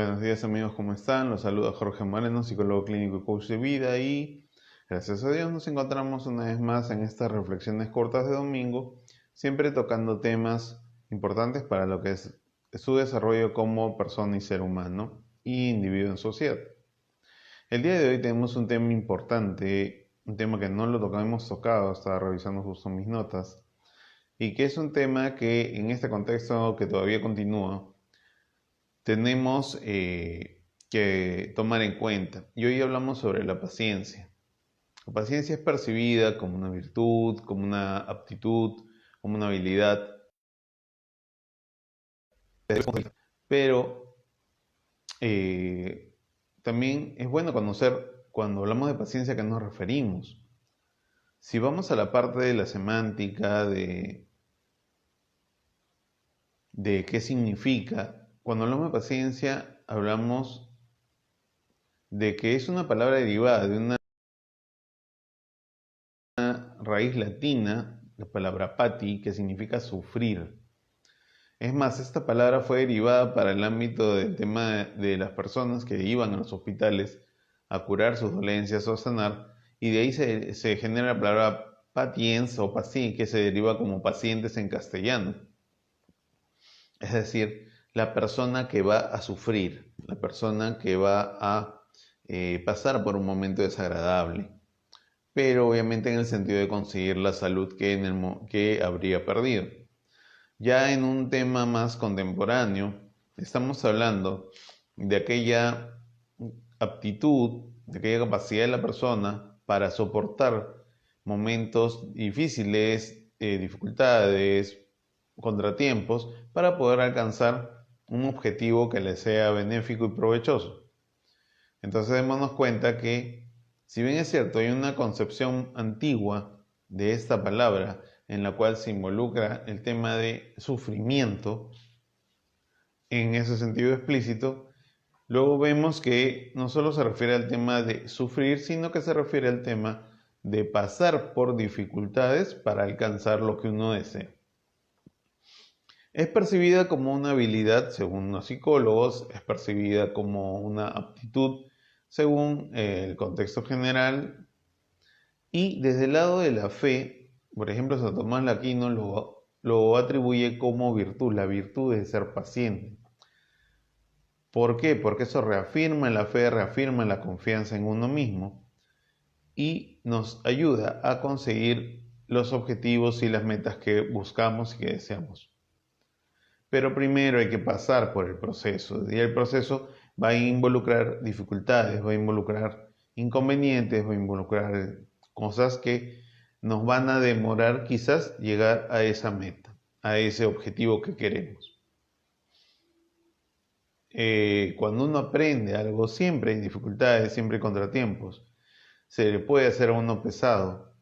Buenos días amigos, ¿cómo están? Los saluda Jorge Moreno, psicólogo clínico y coach de vida y gracias a Dios nos encontramos una vez más en estas reflexiones cortas de domingo, siempre tocando temas importantes para lo que es su desarrollo como persona y ser humano y individuo en sociedad. El día de hoy tenemos un tema importante, un tema que no lo hemos tocado, estaba revisando justo mis notas, y que es un tema que en este contexto que todavía continúa, tenemos que tomar en cuenta. Y hoy hablamos sobre la paciencia. La paciencia es percibida como una virtud, como una aptitud, como una habilidad, pero también es bueno conocer cuando hablamos de paciencia a qué nos referimos. Si vamos a la parte de la semántica, de qué significa, cuando hablamos de paciencia hablamos de que es una palabra derivada de una raíz latina, la palabra pati, que significa sufrir. Es más, esta palabra fue derivada para el ámbito del tema de las personas que iban a los hospitales a curar sus dolencias o a sanar, y de ahí se genera la palabra patiens o paciente, que se deriva como pacientes en castellano. Es decir, la persona que va a sufrir, la persona que va a pasar por un momento desagradable, pero obviamente en el sentido de conseguir la salud que habría perdido. Ya en un tema más contemporáneo, estamos hablando de aquella aptitud, de aquella capacidad de la persona para soportar momentos difíciles, dificultades, contratiempos, para poder alcanzar un objetivo que le sea benéfico y provechoso. Entonces démonos cuenta que, si bien es cierto, hay una concepción antigua de esta palabra en la cual se involucra el tema de sufrimiento, en ese sentido explícito, luego vemos que no solo se refiere al tema de sufrir, sino que se refiere al tema de pasar por dificultades para alcanzar lo que uno desea. Es percibida como una habilidad según los psicólogos, es percibida como una aptitud según el contexto general, y desde el lado de la fe, por ejemplo, Santo Tomás de Aquino lo atribuye como virtud, la virtud de ser paciente. ¿Por qué? Porque eso reafirma la fe, reafirma la confianza en uno mismo y nos ayuda a conseguir los objetivos y las metas que buscamos y que deseamos. Pero primero hay que pasar por el proceso, y el proceso va a involucrar dificultades, va a involucrar inconvenientes, va a involucrar cosas que nos van a demorar quizás llegar a esa meta, a ese objetivo que queremos. Cuando uno aprende algo, siempre hay dificultades, siempre hay contratiempos. Se le puede hacer a uno pesado.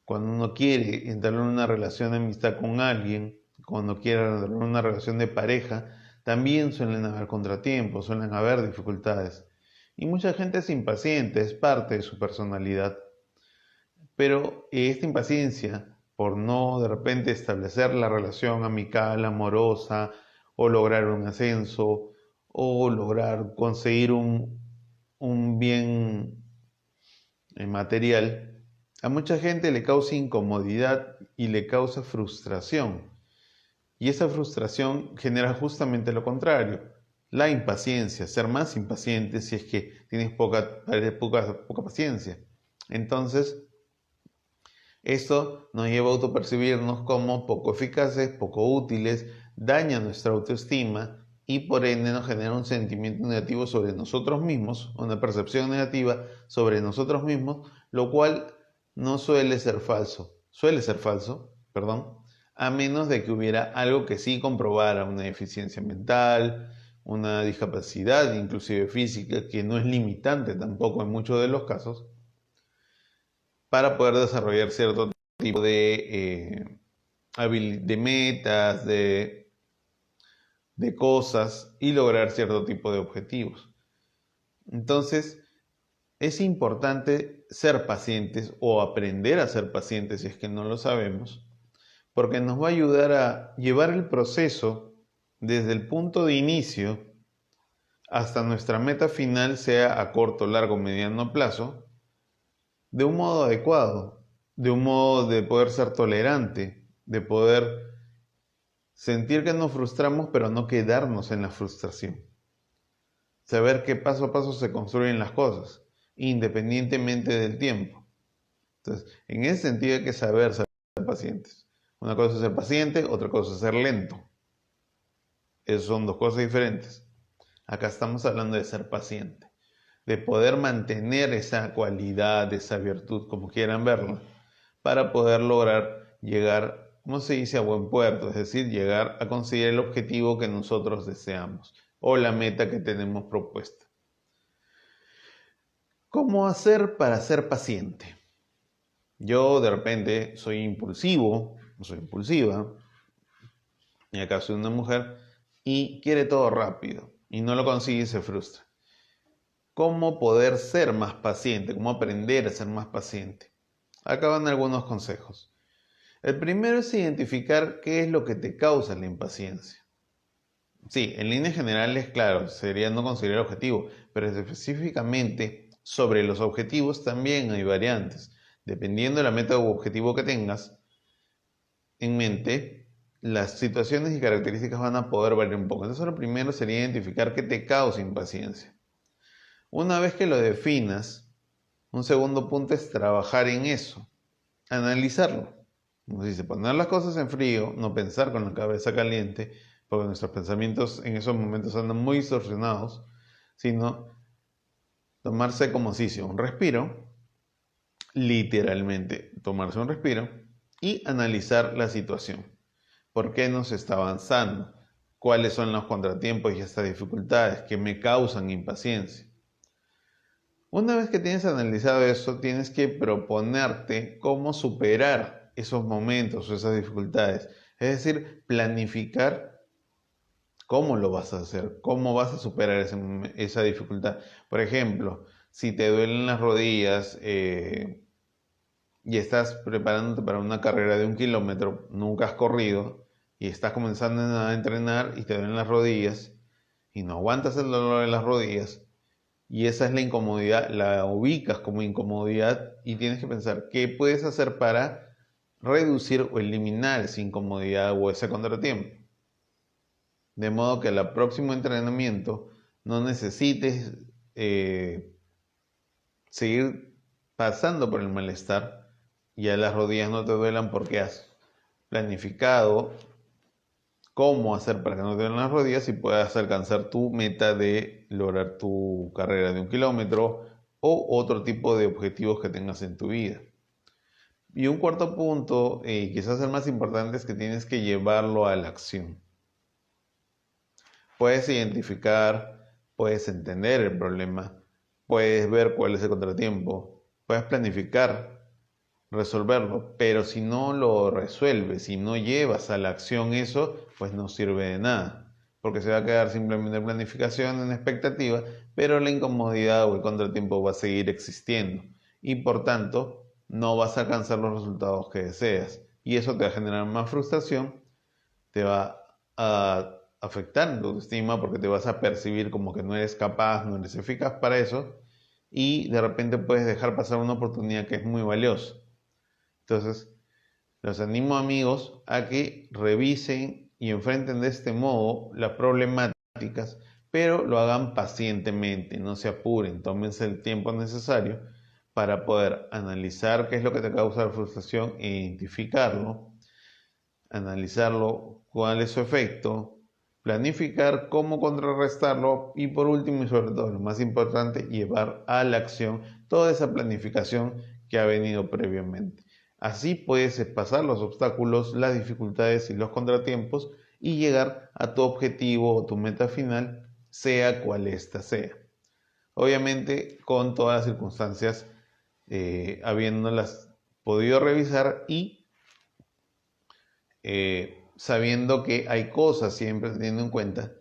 Cuando uno quiere entrar en una relación de amistad con alguien, cuando quiere entrar en una relación de pareja, también suelen haber contratiempos, suelen haber dificultades. Y mucha gente es impaciente, es parte de su personalidad. Pero esta impaciencia por no de repente establecer la relación amical, amorosa, o lograr un ascenso, o lograr conseguir un bien material, a mucha gente le causa incomodidad y le causa frustración. Y esa frustración genera justamente lo contrario, la impaciencia, ser más impaciente si es que tienes poca paciencia. Entonces, esto nos lleva a autopercibirnos como poco eficaces, poco útiles, daña nuestra autoestima y por ende nos genera un sentimiento negativo sobre nosotros mismos, una percepción negativa sobre nosotros mismos, lo cual no suele ser falso, perdón, a menos de que hubiera algo que sí comprobara una deficiencia mental, una discapacidad inclusive física, que no es limitante tampoco en muchos de los casos, para poder desarrollar cierto tipo de metas, de cosas y lograr cierto tipo de objetivos. Entonces, es importante ser pacientes o aprender a ser pacientes si es que no lo sabemos, porque nos va a ayudar a llevar el proceso desde el punto de inicio hasta nuestra meta final, sea a corto, largo, mediano plazo, de un modo adecuado, de un modo de poder ser tolerante, de poder sentir que nos frustramos, pero no quedarnos en la frustración. Saber que paso a paso se construyen las cosas, independientemente del tiempo. Entonces, en ese sentido hay que saber ser pacientes. Una cosa es ser paciente, otra cosa es ser lento. Esas son dos cosas diferentes. Acá estamos hablando de ser paciente, de poder mantener esa cualidad, esa virtud, como quieran verlo, para poder lograr llegar, como se dice, a buen puerto, es decir, llegar a conseguir el objetivo que nosotros deseamos o la meta que tenemos propuesta. ¿Cómo hacer para ser paciente? Yo de repente soy impulsivo, soy impulsiva, en el caso de una mujer, y quiere todo rápido y no lo consigue y se frustra. ¿Cómo poder ser más paciente? ¿Cómo aprender a ser más paciente? Acá van algunos consejos. El primero es identificar qué es lo que te causa la impaciencia. Sí, en líneas generales, claro, sería no conseguir el objetivo, pero específicamente sobre los objetivos también hay variantes. Dependiendo de la meta u objetivo que tengas en mente, las situaciones y características van a poder variar un poco. Entonces, lo primero sería identificar qué te causa impaciencia. Una vez que lo definas, un segundo punto es trabajar en eso, analizarlo. Como se dice, poner las cosas en frío, no pensar con la cabeza caliente, porque nuestros pensamientos en esos momentos andan muy distorsionados, sino tomarse como si hiciera un respiro, literalmente tomarse un respiro y analizar la situación. ¿Por qué no se está avanzando? ¿Cuáles son los contratiempos y estas dificultades que me causan impaciencia? Una vez que tienes analizado eso, tienes que proponerte cómo superar esos momentos o esas dificultades. Es decir, planificar cómo lo vas a hacer, cómo vas a superar esa dificultad. Por ejemplo, si te duelen las rodillas y estás preparándote para una carrera de 1 kilómetro, nunca has corrido y estás comenzando a entrenar y te duelen las rodillas y no aguantas el dolor de las rodillas, y esa es la incomodidad, la ubicas como incomodidad y tienes que pensar qué puedes hacer para reducir o eliminar esa incomodidad o ese contratiempo. De modo que al próximo entrenamiento no necesites seguir pasando por el malestar y ya las rodillas no te duelan porque has planificado cómo hacer para que no te duelen las rodillas y puedas alcanzar tu meta de lograr tu carrera de 1 kilómetro o otro tipo de objetivos que tengas en tu vida. Y un cuarto punto, quizás el más importante, es que tienes que llevarlo a la acción. Puedes identificar, puedes entender el problema, puedes ver cuál es el contratiempo, puedes planificar resolverlo, pero si no lo resuelves, si no llevas a la acción eso, pues no sirve de nada, porque se va a quedar simplemente en planificación, en expectativa, pero la incomodidad o el contratiempo va a seguir existiendo y por tanto no vas a alcanzar los resultados que deseas y eso te va a generar más frustración, te va a afectar en tu autoestima porque te vas a percibir como que no eres capaz, no eres eficaz para eso y de repente puedes dejar pasar una oportunidad que es muy valiosa. Entonces, los animo, amigos, a que revisen y enfrenten de este modo las problemáticas, pero lo hagan pacientemente, no se apuren, tómense el tiempo necesario para poder analizar qué es lo que te causa la frustración e identificarlo, analizarlo, cuál es su efecto, planificar cómo contrarrestarlo y por último y sobre todo lo más importante, llevar a la acción toda esa planificación que ha venido previamente. Así puedes pasar los obstáculos, las dificultades y los contratiempos y llegar a tu objetivo o tu meta final, sea cual ésta sea. Obviamente con todas las circunstancias habiéndolas podido revisar y sabiendo que hay cosas, siempre teniendo en cuenta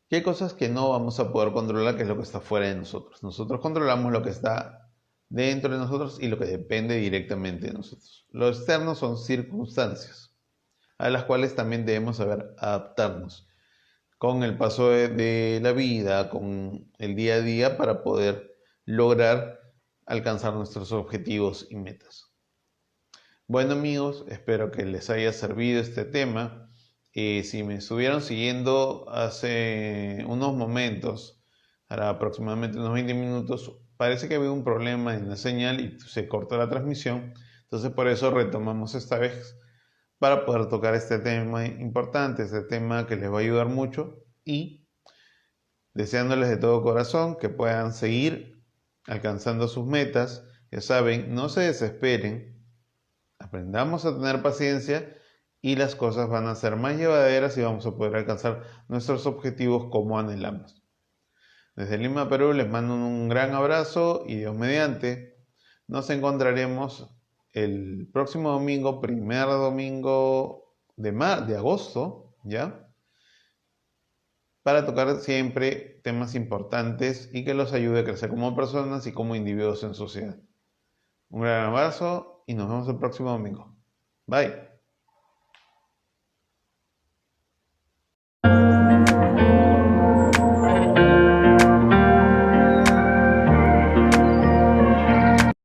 que hay cosas que no vamos a poder controlar, que es lo que está fuera de nosotros. Nosotros controlamos lo que está dentro de nosotros y lo que depende directamente de nosotros. Lo externo son circunstancias a las cuales también debemos saber adaptarnos. con el paso de la vida, con el día a día para poder lograr alcanzar nuestros objetivos y metas. Bueno amigos, espero que les haya servido este tema. Si me estuvieron siguiendo hace unos momentos, hará aproximadamente unos 20 minutos, parece que había un problema en la señal y se cortó la transmisión. Entonces por eso retomamos esta vez para poder tocar este tema importante, este tema que les va a ayudar mucho y deseándoles de todo corazón que puedan seguir alcanzando sus metas. Ya saben, no se desesperen, aprendamos a tener paciencia y las cosas van a ser más llevaderas y vamos a poder alcanzar nuestros objetivos como anhelamos. Desde Lima, Perú, les mando un gran abrazo y Dios mediante, nos encontraremos el próximo domingo, primer domingo de agosto, ¿ya? Para tocar siempre temas importantes y que los ayude a crecer como personas y como individuos en sociedad. Un gran abrazo y nos vemos el próximo domingo. Bye.